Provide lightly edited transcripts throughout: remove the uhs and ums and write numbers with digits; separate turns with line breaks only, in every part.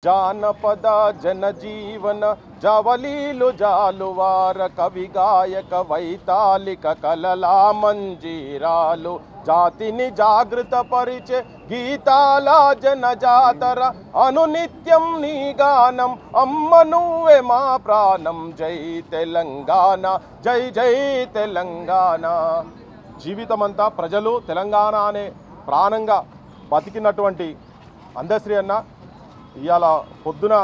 జానపద జనజీవన జవలీలు జాలువార కవి గాయక వైతాళిక కలలా మంజీరాలు జాతిని జాగృత పరిచే గీతాల జనజాతర అనునిత్యం నీ గానం అమ్మ నువ్వే మా ప్రాణం జై తెలంగాణ జై జై తెలంగాణ. జీవితమంతా ప్రజలు తెలంగాణ అనే ప్రాణంగా బతికినటువంటి అందశ్రీ అన్న ఇవాళ పొద్దున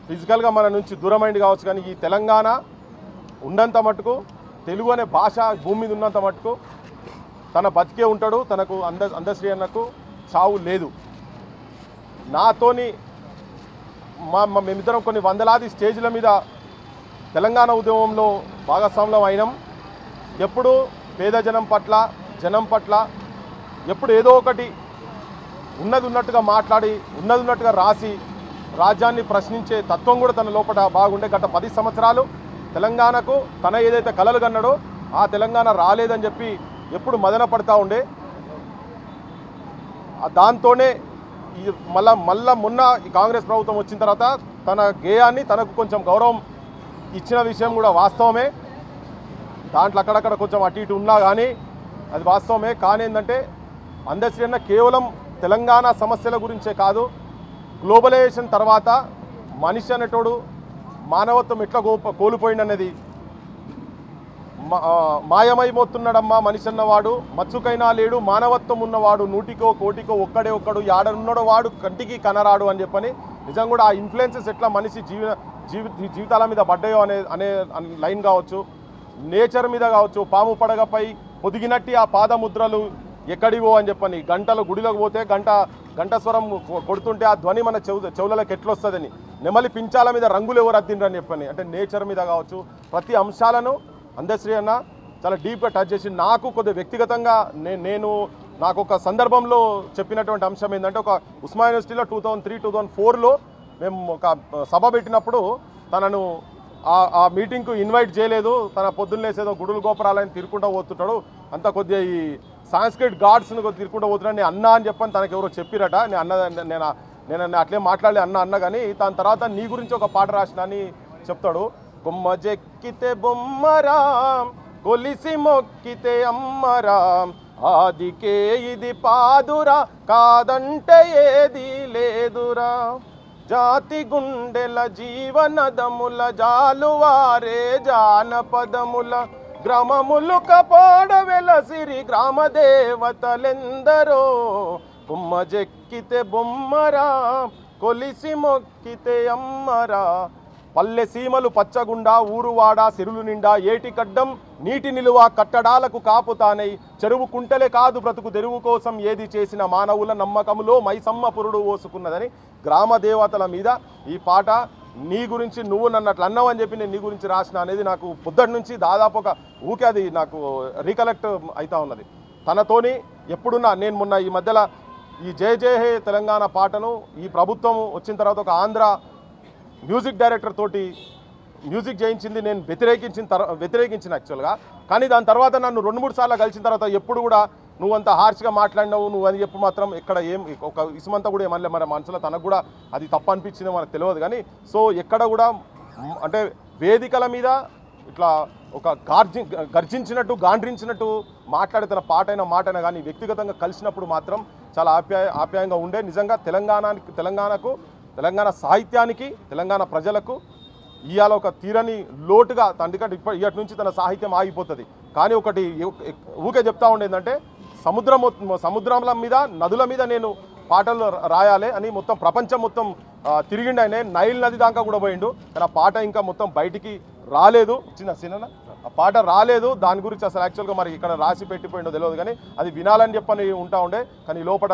ఫిజికల్గా మన నుంచి దూరమైంది కావచ్చు, కానీ ఈ తెలంగాణ ఉన్నంత మటుకు తెలుగు అనే భాష భూమి మీద ఉన్నంత మటుకు తన బతికే ఉంటాడు. తనకు అందశ్రీ అన్నకు చావు లేదు. నాతోని మేమిద్దరం కొన్ని వందలాది స్టేజ్ల మీద తెలంగాణ ఉద్యమంలో భాగస్వామ్యం అయినాం. ఎప్పుడు పేద జనం పట్ల ఎప్పుడు ఏదో ఒకటి ఉన్నది ఉన్నట్టుగా మాట్లాడి ఉన్నది ఉన్నట్టుగా రాసి రాజ్యాన్ని ప్రశ్నించే తత్వం కూడా తన లోపల బాగుండే. గత 10 సంవత్సరాలు తెలంగాణకు తన ఏదైతే కలలు కన్నాడో ఆ తెలంగాణ రాలేదని చెప్పి ఎప్పుడు మదన పడతా ఉండే. దాంతోనే మళ్ళా మొన్న ఈ కాంగ్రెస్ ప్రభుత్వం వచ్చిన తర్వాత తన గేయాన్ని తనకు కొంచెం గౌరవం ఇచ్చిన విషయం కూడా వాస్తవమే. దాంట్లో అక్కడక్కడ కొంచెం అటు ఇటు ఉన్నా కానీ అది వాస్తవమే. కానీ ఏంటంటే అందశ్రీ అన్న కేవలం తెలంగాణ సమస్యల గురించే కాదు, గ్లోబలైజేషన్ తర్వాత మనిషి అనేటోడు మానవత్వం ఎట్లా కోల్పోయిందనేది మాయమైపోతున్నాడమ్మా మనిషి అన్నవాడు మచ్చుకైనా లేడు మానవత్వం ఉన్నవాడు నూటికో కోటికో ఒక్కడు యాడనున్నాడో వాడు కంటికి కనరాడు అని చెప్పని నిజంగా కూడా ఆ ఇన్ఫ్లుయెన్సెస్ ఎట్లా మనిషి జీవితాల మీద పడ్డాయో అనే లైన్ కావచ్చు, నేచర్ మీద కావచ్చు. పాము పడగపై పొదిగినట్టి ఆ పాదముద్రలు ఎక్కడివో అని చెప్పని గంటలు గుడిలోకి పోతే గంట స్వరం కొడుతుంటే ఆ ధ్వని మన చెవులకి ఎట్లొస్తుందని నెమలి పించాల మీద రంగులు ఎవరు అద్దిండ్రు అని చెప్పని అంటే నేచర్ మీద కావచ్చు ప్రతి అంశాలను అందశ్రీ అన్న చాలా డీప్గా టచ్ చేసి నాకు కొద్దిగా వ్యక్తిగతంగా నాకు ఒక సందర్భంలో చెప్పినటువంటి అంశం ఏంటంటే ఒక ఉస్మానియా యూనివర్సిటీలో 2003-2004లో మేము ఒక సభ పెట్టినప్పుడు తనను ఆ మీటింగ్కు ఇన్వైట్ చేయలేదు. తన పొద్దున్న లేసేదో గుడులు గోపురాలని తిరుక్కుంటూ పోతుంటాడు, అంతా కొద్దిగా ఈ సాంస్క్రిట్ గాడ్స్ని కొద్దిగా తిరుక్కుంటూ పోతున్నాడు. నేను అన్న అని చెప్పని తనకు ఎవరో చెప్పిరట. నేను అట్లే మాట్లాడలే అన్న కానీ దాని తర్వాత నీ గురించి ఒక పాట రాసిన అని చెప్తాడు. కొమ్మ జెక్కితే బొమ్మరా కొలిసి మొక్కితే అమ్మరా ఆదికే ఇది పాదురా కాదంటే ఏది లేదురా జాతి గుండెల జీవనదముల జాలువారే జానపదముల గ్రామములు కపాడ వెలసిరి గ్రామ దేవతలెందరో బొమ్మ జెక్కితే బొమ్మరా కొలిసి మొక్కితే అమ్మరా పల్లె సీమలు పచ్చగుండా ఊరువాడ సిరులు నిండా ఏటికడ్డం నీటి నిలువ కట్టడాలకు కాపుతానై చెరువు కుంటలే కాదు బ్రతుకు తెరువు కోసం ఏది చేసిన మానవుల నమ్మకములో మైసమ్మ పురుడు ఓసుకున్నదని గ్రామ దేవతల మీద ఈ పాట నీ గురించి నువ్వు నన్ను అట్లా అన్నావని చెప్పి నేను నీ గురించి రాసిన అనేది నాకు పొద్దుటి నుంచి దాదాపు ఒక ఊకే అది నాకు రీకలెక్ట్ అవుతా ఉన్నది. తనతోని ఎప్పుడున్నా నేను మొన్న ఈ మధ్యలో ఈ జయ జయ హే తెలంగాణ పాటను ఈ ప్రభుత్వం వచ్చిన తర్వాత ఒక ఆంధ్ర మ్యూజిక్ డైరెక్టర్ తోటి మ్యూజిక్ చేయించింది నేను వ్యతిరేకించిన యాక్చువల్గా. కానీ దాని తర్వాత నన్ను 2-3 సార్లు కలిసిన తర్వాత ఎప్పుడు కూడా నువ్వు అంత హార్ష్గా మాట్లాడినావు నువ్వు అని చెప్పి మాత్రం ఎక్కడ ఒక ఇసుమంతా కూడా ఏమనలే. మన మనసులో తనకు కూడా అది తప్పు అనిపించింది మనకు తెలియదు. కానీ సో ఎక్కడ కూడా అంటే వేదికల మీద ఇట్లా ఒక గర్జించినట్టు గాండ్రించినట్టు మాట్లాడే తన మాటైనా కానీ వ్యక్తిగతంగా కలిసినప్పుడు మాత్రం చాలా ఆప్యాయంగా ఉండే. నిజంగా తెలంగాణకు తెలంగాణ సాహిత్యానికి తెలంగాణ ప్రజలకు ఇవాళ ఒక తీరని లోటుగా తండ్రికంటే ఇప్పటి నుంచి తన సాహిత్యం ఆగిపోతుంది. కానీ ఒకటి ఊకే చెప్తా ఉండేందంటే సముద్రాల మీద నదుల మీద నేను పాటలు రాయాలి అని మొత్తం ప్రపంచం మొత్తం తిరిగిండు. ఆయన నైల్ నది దాకా కూడా పోయిండు, కానీ ఆ పాట ఇంకా మొత్తం బయటికి రాలేదు. చిన్న ఆ పాట రాలేదు. దాని గురించి అసలు యాక్చువల్గా మరి ఇక్కడ రాసి పెట్టిపోయిండో తెలియదు, కానీ అది వినాలని చెప్పని ఉంటా ఉండే. కానీ లోపల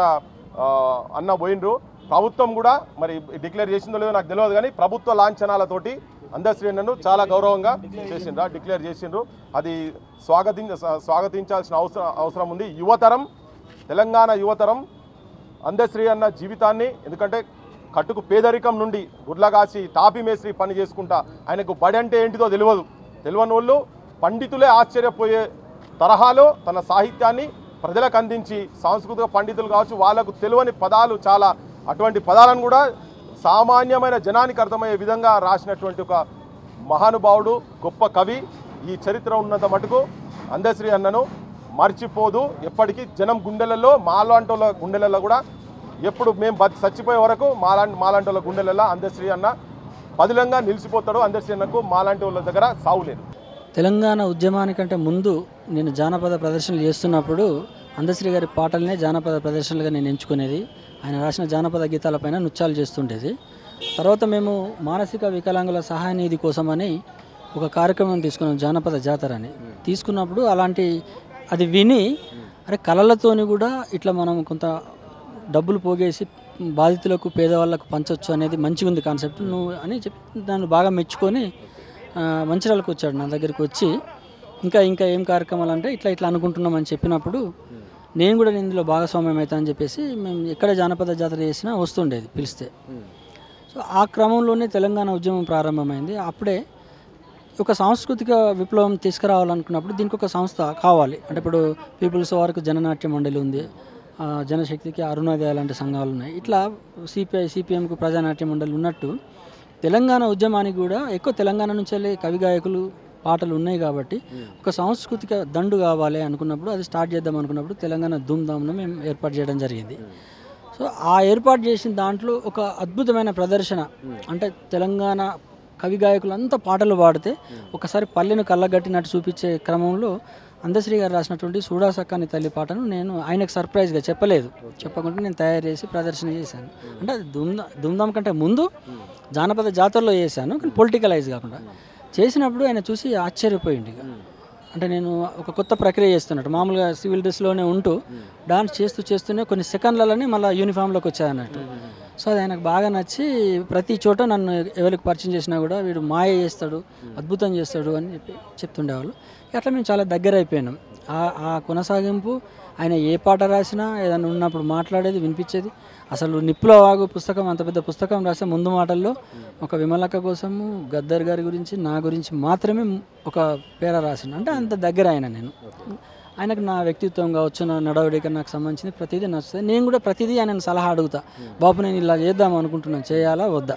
అన్న పోయిండ్రు. ప్రభుత్వం కూడా మరి డిక్లేర్ చేసిందో లేదో నాకు తెలియదు, కానీ ప్రభుత్వ లాంఛనాలతోటి అందశ్రీ అన్నను చాలా గౌరవంగా డిక్లేర్ చేసిండ్రు. అది స్వాగతించాల్సిన అవసరం ఉంది. తెలంగాణ యువతరం అందశ్రీ అన్న జీవితాన్ని, ఎందుకంటే కట్టుకు పేదరికం నుండి గుడ్లగాసి టాపీ మేస్త్రి పని చేసుకుంటా ఆయనకు బడి అంటే ఏంటిదో తెలియని వాళ్ళు పండితులే ఆశ్చర్యపోయే తరహాలో తన సాహిత్యాన్ని ప్రజలకు అందించి సాంస్కృతిక పండితులు కావచ్చు వాళ్ళకు తెలియని పదాలు చాలా అటువంటి పదాలను కూడా సామాన్యమైన జనానికి అర్థమయ్యే విధంగా రాసినటువంటి ఒక మహానుభావుడు, గొప్ప కవి. ఈ చరిత్ర ఉన్నంత మటుకు అందశ్రీ అన్నను మర్చిపోదు. ఎప్పటికీ జనం గుండెలలో, మాలాంటి వాళ్ళ గుండెలలో కూడా ఎప్పుడు మేము చచ్చిపోయే వరకు మాలాంటి వాళ్ళ గుండెలలో అందశ్రీ అన్న పదిలంగా నిలిచిపోతాడు. అందశ్రీ అన్నకు మాలాంటి వాళ్ళ దగ్గర సావులేదు.
తెలంగాణ ఉద్యమానికంటే ముందు నేను జానపద ప్రదర్శనలు చేస్తున్నప్పుడు అందశ్రీ గారి పాటలనే జానపద ప్రదర్శనలుగా నేను ఎంచుకునేది. ఆయన రాసిన జానపద గీతాలపైన నృత్యాలు చేస్తుండేది. తర్వాత మేము మానసిక వికలాంగుల సహాయ నిధి కోసమని ఒక కార్యక్రమం తీసుకున్నాం, జానపద జాతర అని. తీసుకున్నప్పుడు అది విని అరే కళలతోని కూడా ఇట్లా మనం కొంత డబ్బులు పోగేసి బాధితులకు, పేదవాళ్ళకు పంచవచ్చు అనేది మంచిగా ఉంది కాన్సెప్ట్ నువ్వు అని చెప్పి దాన్ని బాగా మెచ్చుకొని మంచిర్యాలకు వచ్చాడు. నా దగ్గరికి వచ్చి ఇంకా ఏం కార్యక్రమాలు అంటే ఇట్లా అనుకుంటున్నామని చెప్పినప్పుడు నేను కూడా ఇందులో భాగస్వామ్యం అవుతా అని చెప్పేసి మేము ఎక్కడ జానపద జాతర చేసినా వస్తుండేది పిలిస్తే. సో ఆ క్రమంలోనే తెలంగాణ ఉద్యమం ప్రారంభమైంది. అప్పుడే ఒక సాంస్కృతిక విప్లవం తీసుకురావాలనుకున్నప్పుడు దీనికి ఒక సంస్థ కావాలి. అంటే ఇప్పుడు పీపుల్స్ వారికి జననాట్య మండలి ఉంది, జనశక్తికి అరుణోదయ లాంటి సంఘాలు ఉన్నాయి. ఇట్లా సిపిఎంకు ప్రజానాట్య మండలి ఉన్నట్టు తెలంగాణ ఉద్యమానికి కూడా ఎక్కువ తెలంగాణ నుంచి వెళ్ళి కవి గాయకులు పాటలు ఉన్నాయి కాబట్టి ఒక సాంస్కృతిక దండు కావాలి అనుకున్నప్పుడు, అది స్టార్ట్ చేద్దాం అనుకున్నప్పుడు తెలంగాణ ధూమ్ధామ్ను మేము ఏర్పాటు చేయడం జరిగింది. సో ఆ ఏర్పాటు చేసిన దాంట్లో ఒక అద్భుతమైన ప్రదర్శన, అంటే తెలంగాణ కవి గాయకులు అంతా పాటలు పాడితే ఒకసారి పల్లెను కళ్ళగట్టినట్టు చూపించే క్రమంలో అందశ్రీ గారు రాసినటువంటి సూడా సక్కాని తల్లి పాటను నేను ఆయనకు సర్ప్రైజ్గా చెప్పకుండా నేను తయారు చేసి ప్రదర్శన చేశాను. అంటే అది ధూమ్ధామ్ కంటే ముందు జానపద జాతరలో చేశాను, కానీ పొలిటికలైజ్ కాకుండా చేసినప్పుడు ఆయన చూసి ఆశ్చర్యపోయింది. అంటే నేను ఒక కొత్త ప్రక్రియ చేస్తున్నట్టు, మామూలుగా సివిల్ డ్రెస్లోనే ఉంటూ డాన్స్ చేస్తూనే కొన్ని సెకండ్లలోనే మళ్ళీ యూనిఫామ్లోకి వచ్చాయన్నట్టు. సో అది ఆయనకు బాగా నచ్చి ప్రతి చోట నన్ను ఎవరికి పరిచయం చేసినా కూడా వీడు మాయ చేస్తాడు, అద్భుతం చేస్తాడు అని చెప్తుండేవాళ్ళు. అట్లా మేము చాలా దగ్గర అయిపోయినాం. ఆ కొనసాగింపు ఆయన ఏ పాట రాసినా ఏదైనా ఉన్నప్పుడు మాట్లాడేది, వినిపించేది. అసలు నిప్పుల వాగు పుస్తకం, అంత పెద్ద పుస్తకం రాసే ముందు మాటల్లో ఒక విమలక్క కోసము, గద్దర్ గారి గురించి, నా గురించి మాత్రమే ఒక పేర రాసిన. అంటే అంత దగ్గర నేను ఆయనకు నా వ్యక్తిత్వం కావచ్చు, నా నడవడిక, నాకు సంబంధించిన ప్రతిదీ నచ్చుతుంది. నేను కూడా ప్రతిదీ ఆయనను సలహా అడుగుతా, బాబు నేను ఇలా చేద్దాం అనుకుంటున్నాను, చేయాలా వద్దా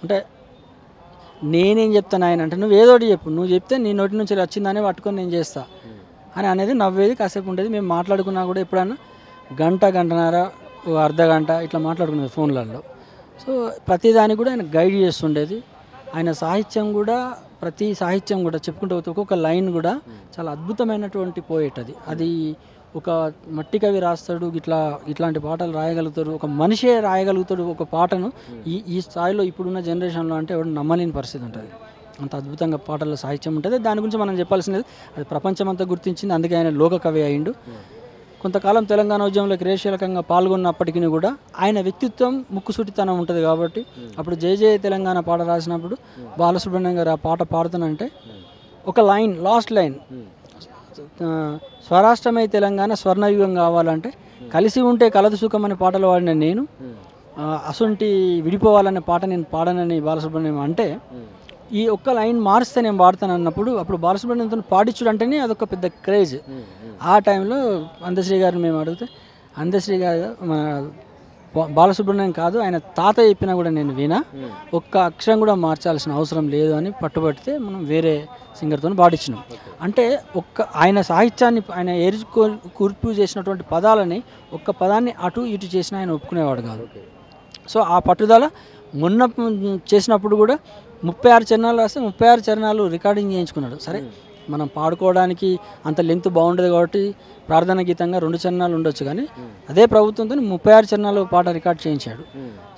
అంటే నేనేం చెప్తాను ఆయన అంటే నువ్వు ఏదోటి చెప్పు, నువ్వు చెప్తే నీ నోటి నుంచి వచ్చిందని పట్టుకొని నేను చేస్తా అని అనేది నవ్వేది, కాసేపు ఉండేది. మేము మాట్లాడుకున్నా కూడా ఎప్పుడైనా గంటన్నర, అర్ధ గంట ఇట్లా మాట్లాడుకునేది ఫోన్లలో. సో ప్రతిదానికి కూడా ఆయన గైడ్ చేస్తుండేది. ఆయన సాహిత్యం కూడా, ప్రతి సాహిత్యం కూడా చెప్పుకుంటూ పోతే ఒక్కొక్క లైన్ కూడా చాలా అద్భుతమైనటువంటి పోయేట్. అది ఒక మట్టి కవి రాస్తాడు, ఇట్లాంటి పాటలు రాయగలుగుతాడు, ఒక మనిషే రాయగలుగుతాడు ఒక పాటను ఈ స్థాయిలో ఇప్పుడున్న జనరేషన్లో అంటే ఎవరు నమ్మలేని పరిస్థితి ఉంటుంది. అంత అద్భుతంగా పాటల్లో సాహిత్యం ఉంటుంది. దాని గురించి మనం చెప్పాల్సినది, అది ప్రపంచమంతా గుర్తించింది. అందుకే ఆయన లోక కవి అయిండు. కొంతకాలం తెలంగాణ ఉద్యమంలో క్రియాశీలకంగా పాల్గొన్నప్పటికీ కూడా ఆయన వ్యక్తిత్వం, ముక్కుసూటితనం ఉంటుంది కాబట్టి అప్పుడు జయ జయ తెలంగాణ పాట రాసినప్పుడు బాలసుబ్రహ్మణ్యం గారు ఆ పాట పాడుతానంటే ఒక లైన్, లాస్ట్ లైన్, స్వరాష్ట్రమై తెలంగాణ స్వర్ణయుగం కావాలంటే కలిసి ఉంటే కలదు సుఖం అనే పాటలు పాడిన నేను అసొంటి విడిపోవాలనే పాట నేను పాడనని బాలసుబ్రహ్మణ్యం అంటే ఈ ఒక్క లైన్ మారిస్తే నేను పాడతాను అన్నప్పుడు అప్పుడు బాలసుబ్రహ్మణ్యంతో పాడించుడు అంటేనే అదొక పెద్ద క్రేజ్. ఆ టైంలో అందశ్రీ గారిని మేము అడిగితే అందశ్రీ గారు బాలసుబ్రహ్మణ్యం కాదు, ఆయన తాత చెప్పినా కూడా నేను వినా, ఒక్క అక్షరం కూడా మార్చాల్సిన అవసరం లేదు అని పట్టుబడితే మనం వేరే సింగర్తో పాడించినాం. అంటే ఆయన సాహిత్యాన్ని ఆయన కూర్పు చేసినటువంటి పదాలని ఒక్క పదాన్ని అటు ఇటు చేసినా ఆయన ఒప్పుకునేవాడు కాదు. సో ఆ పట్టుదల మొన్న చేసినప్పుడు కూడా 36 చరణాలు రాస్తే 36 చరణాలు రికార్డింగ్ చేయించుకున్నాడు. సరే మనం పాడుకోవడానికి అంత లెంత్ బాగుండదు కాబట్టి ప్రార్థన గీతంగా 2 చరణాలు ఉండొచ్చు, కానీ అదే ప్రభుత్వంతో 36 చరణాలు పాట రికార్డ్ చేయించాడు.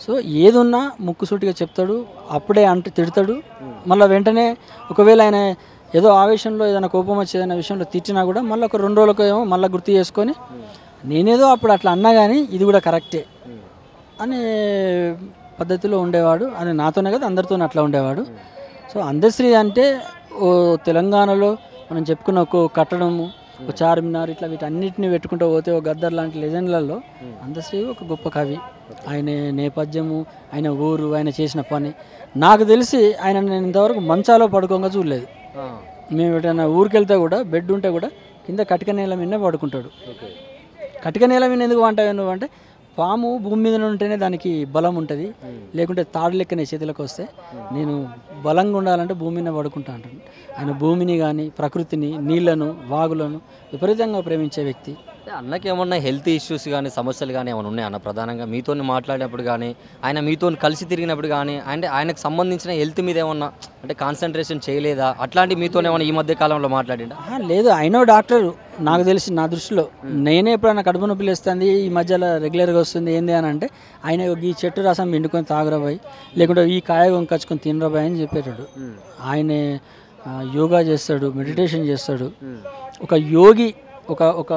సో ఏదున్నా ముక్కుసూటిగా చెప్తాడు, అప్పుడే అంటే తిడతాడు, మళ్ళీ వెంటనే ఒకవేళ ఆయన ఏదో ఆవేశంలో ఏదైనా కోపం వచ్చి ఏదైనా విషయంలో తిట్టినా కూడా మళ్ళీ ఒక 2 రోజులకు ఏమో మళ్ళీ గుర్తు చేసుకొని నేనేదో అప్పుడు అట్లా అన్నా కానీ ఇది కూడా కరెక్టే అనే పద్ధతిలో ఉండేవాడు. అని నాతోనే కదా అందరితోనే అట్లా ఉండేవాడు. సో అందశ్రీ అంటే తెలంగాణలో మనం చెప్పుకున్న ఒక కట్టడము, ఒక చార్మినార్, ఇట్లా వీటన్నిటిని పెట్టుకుంటూ పోతే ఒక గద్దర్ లాంటి లెజెండ్లలో అందశ్రీ ఒక గొప్ప కవి. ఆయన నేపథ్యము, ఆయన ఊరు, ఆయన చేసిన పని నాకు తెలిసి ఆయన నేను ఇంతవరకు మంచాలో పడుకోగా చూడలేదు. మేము ఎటైనా ఊరికి వెళ్తే కూడా బెడ్ ఉంటే కూడా కింద కటిక నేల మీదనే పడుకుంటాడు. కటిక నేల మీద ఎందుకు అంటావు నువ్వు అంటే పాము భూమి మీద ఉంటేనే దానికి బలం ఉంటుంది, లేకుంటే తాడు లెక్కనే చేతులకు వస్తే. నేను బలంగా ఉండాలంటే భూమి మీద పడుకుంటా అంటాను. ఆయన భూమిని కానీ ప్రకృతిని, నీళ్లను, వాగులను విపరీతంగా ప్రేమించే వ్యక్తి.
అన్నకి ఏమన్నా హెల్త్ ఇష్యూస్ కానీ సమస్యలు కానీ ఏమైనా ఉన్నాయా అన్న? ప్రధానంగా మీతో మాట్లాడినప్పుడు కానీ, ఆయన మీతో కలిసి తిరిగినప్పుడు కానీ, అంటే ఆయనకు సంబంధించిన హెల్త్ మీద ఏమన్నా అంటే కాన్సన్ట్రేషన్ చేయలేదా? అట్లాంటి మీతో ఏమన్నా ఈ మధ్య కాలంలో మాట్లాడిండా?
లేదు, ఆయన డాక్టర్ నాకు తెలిసి, నా దృష్టిలో. నేనే ఎప్పుడైనా కడుపు నొప్పి లేస్తుంది ఈ మధ్యలో రెగ్యులర్గా వస్తుంది ఏంది అని అంటే, ఆయన ఈ చెట్టు రసం పిండుకొని తాగురాబాయి, లేకుంటే ఈ కాయ వంకచ్చుకొని తినరాబాయి అని చెప్పేటాడు. ఆయనే యోగా చేస్తాడు, మెడిటేషన్ చేస్తాడు. ఒక యోగి, ఒక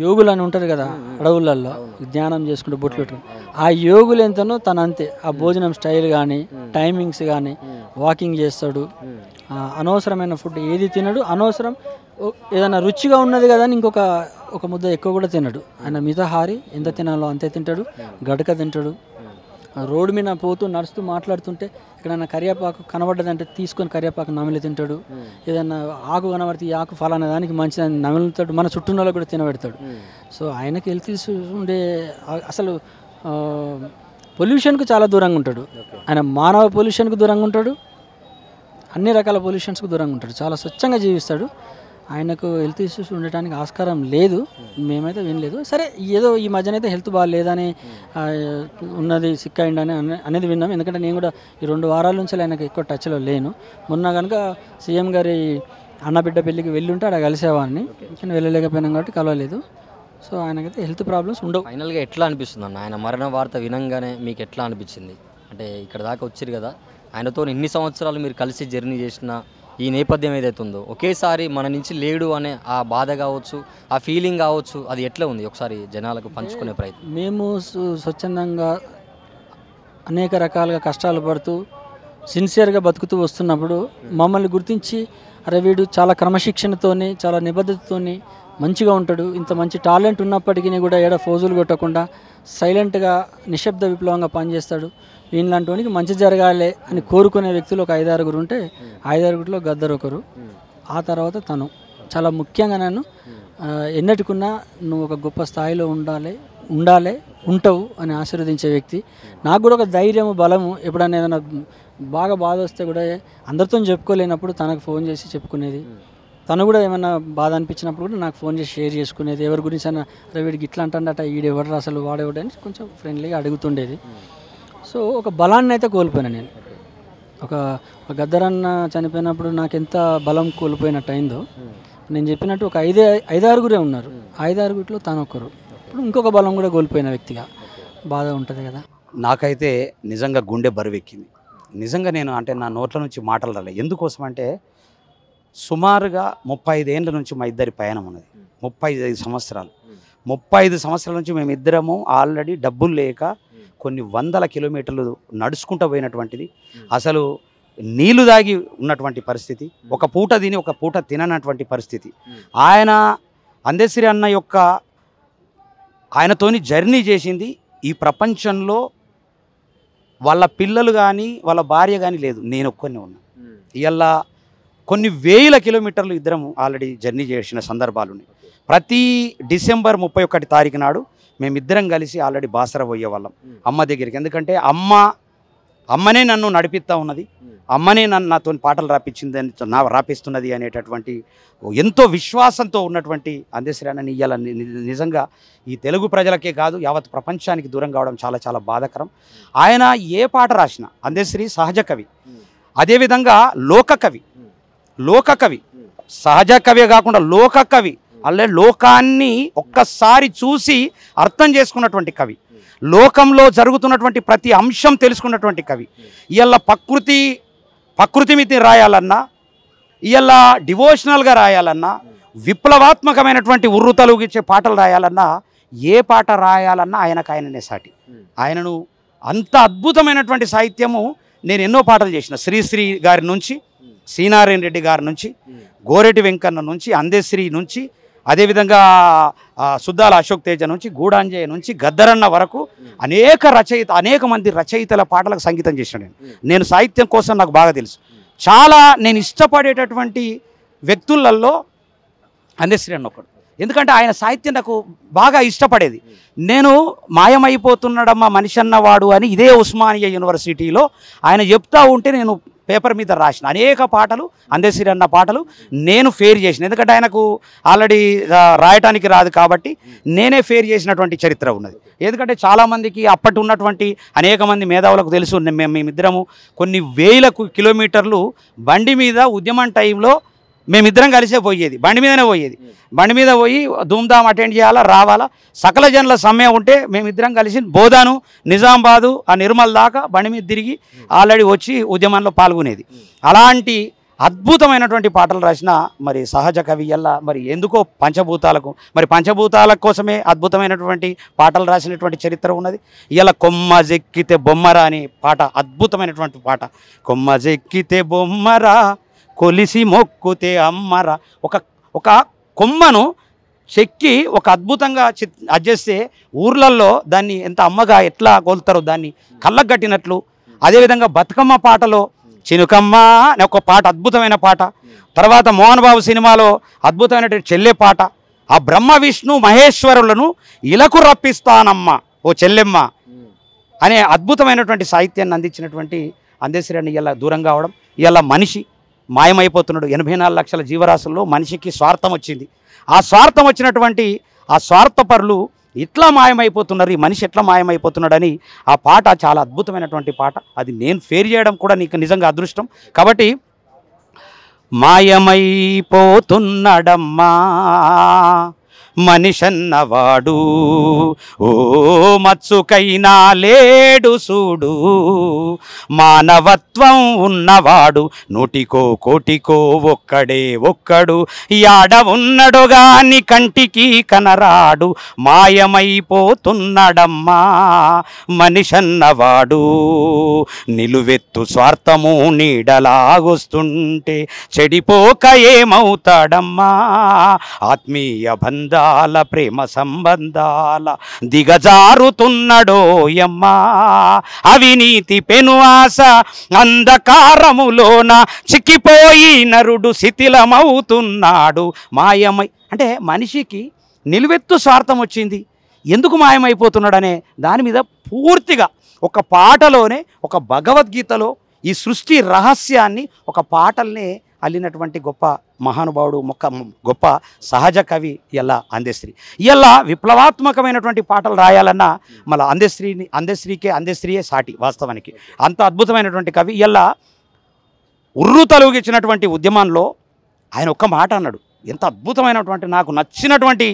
యోగులు అని ఉంటారు కదా అడవులలో, ధ్యానం చేసుకుంటూ బొట్లు పెట్టుకుని, ఆ యోగులు ఎంతనో తను అంతే. ఆ భోజనం స్టైల్ కానీ, టైమింగ్స్ కానీ, వాకింగ్ చేస్తాడు. అనవసరమైన ఫుడ్ ఏది తినడు. అనవసరం ఏదైనా రుచిగా ఉన్నది కదా అని ఒక ముద్ద ఎక్కువ కూడా తినడు. ఆయన మితహారి, ఎంత తినాలో అంతే తింటాడు. గడక తింటాడు. రోడ్డు మీద పోతూ నడుస్తూ మాట్లాడుతుంటే ఎక్కడైనా కరివేపాకు కనబడ్డదంటే తీసుకొని కరివేపాకు నమిలి తింటాడు. ఏదైనా ఆకు కనబడితే ఈ ఆకు ఫలానా దానికి మంచిదని నమిలుతాడు. మన చుట్టూ వాళ్ళకి కూడా తినబెడతాడు. సో ఆయనకి హెల్త్ ఇష్యూస్ ఉండే, అసలు పొల్యూషన్కు చాలా దూరంగా ఉంటాడు. ఆయన మానవ పొల్యూషన్కు దూరంగా ఉంటాడు, అన్ని రకాల పొల్యూషన్స్కు దూరంగా ఉంటాడు. చాలా స్వచ్ఛంగా జీవిస్తాడు. ఆయనకు హెల్త్ ఇష్యూస్ ఉండటానికి ఆస్కారం లేదు, మేమైతే వినలేదు. సరే, ఏదో ఈ మధ్యనైతే హెల్త్ బాగాలేదని ఉన్నది, సిక్ అయిందని అనేది విన్నాం. ఎందుకంటే నేను కూడా ఈ 2 వారాల నుంచి ఆయనకు ఎక్కువ టచ్లో లేను. మొన్న కనుక సీఎం గారి అన్నబిడ్డ పెళ్ళికి వెళ్ళి ఉంటే అక్కడ కలిసేవాడిని, కానీ వెళ్ళలేకపోయినాం కాబట్టి కలవలేదు. సో ఆయనకైతే హెల్త్ ప్రాబ్లమ్స్ ఉండవు.
ఫైనల్గా ఎట్లా అనిపిస్తుంది అన్న? ఆయన మరణ వార్త వినంగానే మీకు ఎట్లా అనిపించింది? అంటే ఇక్కడ దాకా వచ్చారు కదా, ఆయనతో ఇన్ని సంవత్సరాలు మీరు కలిసి జర్నీ చేసిన ఈ నేపథ్యం ఏదైతే ఉందో, ఒకేసారి మన నుంచి లేడు అనే ఆ బాధ కావచ్చు, ఆ ఫీలింగ్ కావచ్చు, అది ఎట్లా ఉంది? ఒకసారి జనాలకు పంచుకునే ప్రయత్నం.
మేము స్వచ్ఛందంగా అనేక రకాలుగా కష్టాలు పడుతూ సిన్సియర్గా బతుకుతూ వస్తున్నప్పుడు మమ్మల్ని గుర్తించి, అరే వీడు చాలా క్రమశిక్షణతోని, చాలా నిబద్ధతతోని మంచిగా ఉంటాడు, ఇంత మంచి టాలెంట్ ఉన్నప్పటికీ కూడా ఏడ ఫోజులు కొట్టకుండా సైలెంట్గా నిశ్శబ్ద విప్లవంగా పనిచేస్తాడు, వీళ్ళంటి మంచి జరగాలి అని కోరుకునే వ్యక్తులు ఒక 5-6 ఉంటే, 5-6లో గద్దర్ ఒకరు. ఆ తర్వాత తను చాలా ముఖ్యంగా నన్ను ఎన్నటికున్నా నువ్వు ఒక గొప్ప స్థాయిలో ఉంటావు అని ఆశీర్వదించే వ్యక్తి. నాకు కూడా ఒక ధైర్యము, బలము. ఎప్పుడైనా ఏదైనా బాగా బాధ వస్తే కూడా అందరితో చెప్పుకోలేనప్పుడు తనకు ఫోన్ చేసి చెప్పుకునేది. తను కూడా ఏమైనా బాధ అనిపించినప్పుడు కూడా నాకు ఫోన్ చేసి షేర్ చేసుకునేది. ఎవరి గురించి అయినా, అరే వీడికి ఇట్లా అంటాడట, ఈడెవడరా అసలు, వాడేవాడని కొంచెం ఫ్రెండ్లీగా అడుగుతుండేది. సో ఒక బలాన్ని అయితే కోల్పోయాను నేను. ఒక గద్దరన్న చనిపోయినప్పుడు నాకు ఎంత బలం కోల్పోయినట్టు అయిందో, నేను చెప్పినట్టు ఒక 5-6 ఉన్నారు. 5-6లో తను ఒకరు. ఇప్పుడు ఇంకొక బలం కూడా కోల్పోయిన వ్యక్తిగా బాధ ఉంటుంది కదా.
నాకైతే నిజంగా గుండె బరువెక్కింది. నిజంగా నేను అంటే నా నోట్ల నుంచి మాటలు రాలేదు. ఎందుకోసం అంటే సుమారుగా 35 ఏళ్ళ నుంచి మా ఇద్దరి పయనం ఉన్నది. 35 సంవత్సరాలు. 35 సంవత్సరాల నుంచి మేమిద్దరము ఆల్రెడీ డబ్బులు లేక కొన్ని 100 కిలోమీటర్లు నడుచుకుంటూ పోయినటువంటిది. అసలు నీళ్లు దాగి ఉన్నటువంటి పరిస్థితి, ఒక పూట తిని ఒక పూట తిననటువంటి పరిస్థితి. ఆయన అందశ్రీ అన్న యొక్క ఆయనతోని జర్నీ చేసింది ఈ ప్రపంచంలో వాళ్ళ పిల్లలు కానీ వాళ్ళ భార్య కానీ లేదు, నేను ఒక్కనే ఉన్నా. ఇలా కొన్ని 1000 కిలోమీటర్లు ఇద్దరం ఆల్రెడీ జర్నీ చేసిన సందర్భాలు ఉన్నాయి. ప్రతి డిసెంబర్ 31 తారీఖు నాడు మేమిద్దరం కలిసి ఆల్రెడీ బాసర పోయే వాళ్ళం అమ్మ దగ్గరికి. ఎందుకంటే అమ్మనే నన్ను నడిపిస్తూ ఉన్నది, అమ్మనే నాతో పాటలు రాపిస్తున్నది అనేటటువంటి ఎంతో విశ్వాసంతో ఉన్నటువంటి అందశ్రీ అన్నని ఇయ్యాల నిజంగా ఈ తెలుగు ప్రజలకే కాదు యావత్ ప్రపంచానికి దూరం కావడం చాలా చాలా బాధాకరం. ఆయన ఏ పాట రాసినా అందశ్రీ సహజ కవి, అదేవిధంగా లోక కవి సహజ కవి కాకుండా లోక కవి, అల్లే లోకాన్ని ఒక్కసారి చూసి అర్థం చేసుకున్నటువంటి కవి, లోకంలో జరుగుతున్నటువంటి ప్రతి అంశం తెలుసుకున్నటువంటి కవి. ఇవాళ ప్రకృతి మీద రాయాలన్నా, ఇవాళ డివోషనల్గా రాయాలన్నా, విప్లవాత్మకమైనటువంటి ఉర్రుతలుగిచ్చే పాటలు రాయాలన్నా, ఏ పాట రాయాలన్నా ఆయననే సాటి. ఆయనను అంత అద్భుతమైనటువంటి సాహిత్యము నేను ఎన్నో పాటలు చేసిన. శ్రీశ్రీ గారి నుంచి, సీనారాయణ రెడ్డి గారి నుంచి, గోరెటి వెంకన్న నుంచి, అందశ్రీ నుంచి, అదేవిధంగా సుద్దాల అశోక్ తేజ నుంచి, గూడాంజయ్య నుంచి, గద్దరన్న వరకు అనేక మంది రచయితల పాటలకు సంగీతం చేసిన నేను సాహిత్యం కోసం నాకు బాగా తెలుసు. చాలా నేను ఇష్టపడేటటువంటి వ్యక్తులలో అందశ్రీ అన్న ఒకడు. ఎందుకంటే ఆయన సాహిత్యం నాకు బాగా ఇష్టపడేది. నేను మాయమైపోతున్నాడమ్మా మనిషి అన్నవాడు అని ఇదే ఉస్మానియా యూనివర్సిటీలో ఆయన చెప్తా ఉంటే నేను పేపర్ మీద రాసిన అనేక పాటలు, అందశ్రీ అన్న పాటలు నేను ఫేర్ చేసిన. ఎందుకంటే ఆయనకు ఆల్రెడీ రాయటానికి రాదు కాబట్టి నేనే ఫేర్ చేసినటువంటి చరిత్ర ఉన్నది. ఎందుకంటే చాలామందికి అప్పటి ఉన్నటువంటి అనేక మంది మేధావులకు తెలుసు, మేమిద్దరము కొన్ని వేల కిలోమీటర్లు బండి మీద ఉద్యమం టైంలో మేమిద్దరం కలిసే పోయేది, బండి మీదనే పోయేది. బండి మీద పోయి ధూమ్ధామ్ అటెండ్ చేయాలా, రావాలా. సకల జనుల సమ్మె ఉంటే మేమిద్దరం కలిసి బోధాను, నిజామాబాదు, ఆ నిర్మల్ దాకా బండి మీద తిరిగి ఆల్రెడీ వచ్చి ఉద్యమంలో పాల్గొనేది. అలాంటి అద్భుతమైనటువంటి పాటలు రాసిన మరి సహజ కవి ఎల్ల మరి ఎందుకో పంచభూతాలకు, మరి పంచభూతాల కోసమే అద్భుతమైనటువంటి పాటలు రాసినటువంటి చరిత్ర ఉన్నది. ఇలా కొమ్మ జెక్కితే బొమ్మరా అనే పాట అద్భుతమైనటువంటి పాట. కొమ్మ జెక్కితే బొమ్మరా కొలిసి మొక్కుతే అమ్మరా. ఒక కొమ్మను చెక్కి ఒక అద్భుతంగా అడ్జేస్తే ఊర్లల్లో దాన్ని ఎంత అమ్మగా ఎట్లా కొలుతారో దాన్ని కళ్ళకు కట్టినట్లు. అదేవిధంగా బతుకమ్మ పాటలో చినుకమ్మ అనే ఒక పాట, అద్భుతమైన పాట. తర్వాత మోహన్ బాబు సినిమాలో అద్భుతమైనటువంటి చెల్లె పాట. ఆ బ్రహ్మ విష్ణు మహేశ్వరులను ఇలకు రప్పిస్తానమ్మ ఓ చెల్లెమ్మ అనే అద్భుతమైనటువంటి సాహిత్యాన్ని అందించినటువంటి అందశ్రీ అని ఇలా దూరం కావడం, ఇలా మనిషి మాయమైపోతున్నాడు. 84 లక్షల జీవరాశుల్లో మనిషికి స్వార్థం వచ్చింది. ఆ స్వార్థం వచ్చినటువంటి ఆ స్వార్థపరులు ఇట్లా మాయమైపోతున్నారు, ఈ మనిషి ఎట్లా మాయమైపోతున్నాడని ఆ పాట చాలా అద్భుతమైనటువంటి పాట. అది నేను ఫేర్ చేయడం కూడా నీకు నిజంగా అదృష్టం. కాబట్టి మాయమైపోతున్నాడమ్మా మనిషన్నవాడు ఓ మచ్చుకైనా లేడు సూడు, మానవత్వం ఉన్నవాడు నూటికో కోటికో ఒక్కడే ఒక్కడు, యాడ ఉన్నడు గాని కంటికి కనరాడు, మాయమైపోతున్నాడమ్మా మనిషన్నవాడు. నిలువెత్తు స్వార్థము నీడలాగొస్తుంటే చెడిపోక ఏమవుతాడమ్మా, ఆత్మీయ బంధ ప్రేమ సంబంధాల దిగజారుతున్నడోయమ్మా, అవినీతి పెను ఆశ అంధకారములోన చిక్కిపోయి నరుడు శిథిలమవుతున్నాడు. మాయమై అంటే మనిషికి నిలువెత్తు స్వార్థం వచ్చింది, ఎందుకు మాయమైపోతున్నాడనే దాని మీద పూర్తిగా ఒక పాటలోనే, ఒక భగవద్గీతలో ఈ సృష్టి రహస్యాన్ని ఒక పాటల్నే అల్లినటువంటి గొప్ప మహానుభావుడు, గొప్ప సహజ కవి ఇలా అందశ్రీ. ఇలా విప్లవాత్మకమైనటువంటి పాటలు రాయాలన్నా మళ్ళీ అందశ్రీయే సాటి. వాస్తవానికి అంత అద్భుతమైనటువంటి కవి. ఇలా ఉర్రు తలుగిచ్చినటువంటి ఉద్యమంలో ఆయన ఒక్క మాట అన్నాడు, ఎంత అద్భుతమైనటువంటి నాకు నచ్చినటువంటి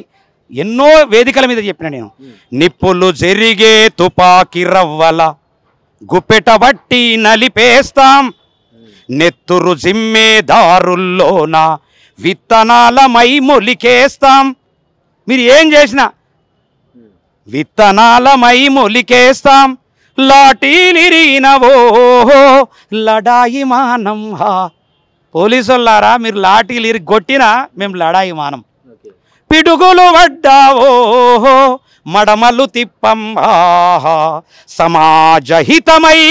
ఎన్నో వేదికల మీద చెప్పిన నేను. నిప్పులు జరిగే తుపాకి రవ్వల గుప్పెటబట్టి నలిపేస్తాం, నెత్తురు జిమ్మేదారుల్లోన విత్తనాలమై మొలికేస్తాం. మీరు ఏం చేసినా విత్తనాలమై మొలికేస్తాం, లాఠీలిరిగినవో లడాయి మానం. పోలీసులారా మీరు లాఠీలు కొట్టినా మేము లడాయి మానం, పిడుగులు పడ్డావో మడమలు తిప్పం. సమాజహితమై